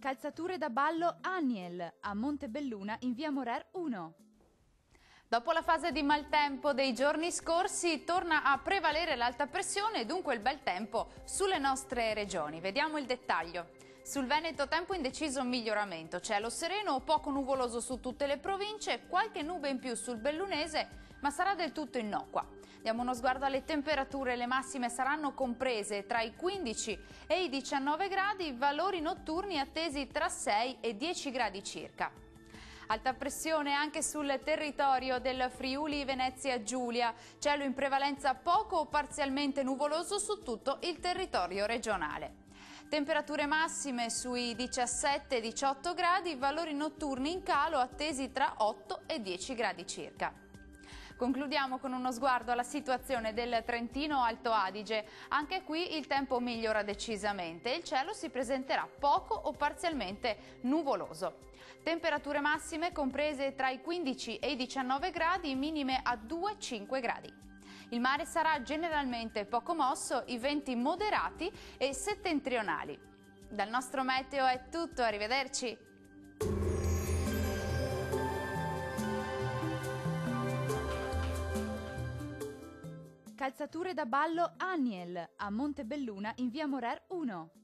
Calzature da ballo Aniel a Montebelluna in via Morer 1. Dopo la fase di maltempo dei giorni scorsi torna a prevalere l'alta pressione e dunque il bel tempo sulle nostre regioni. Vediamo il dettaglio. Sul Veneto tempo indeciso miglioramento, cielo sereno o poco nuvoloso su tutte le province, qualche nube in più sul Bellunese, ma sarà del tutto innocua. Diamo uno sguardo alle temperature, le massime saranno comprese tra i 15 e i 19 gradi, valori notturni attesi tra 6 e 10 gradi circa. Alta pressione anche sul territorio del Friuli Venezia Giulia, cielo in prevalenza poco o parzialmente nuvoloso su tutto il territorio regionale. Temperature massime sui 17-18 gradi, valori notturni in calo attesi tra 8 e 10 gradi circa. Concludiamo con uno sguardo alla situazione del Trentino Alto Adige. Anche qui il tempo migliora decisamente e il cielo si presenterà poco o parzialmente nuvoloso. Temperature massime comprese tra i 15 e i 19 gradi, minime a 2-5 gradi. Il mare sarà generalmente poco mosso, i venti moderati e settentrionali. Dal nostro meteo è tutto, arrivederci! Calzature da ballo Aniel a Montebelluna in via Morer 1.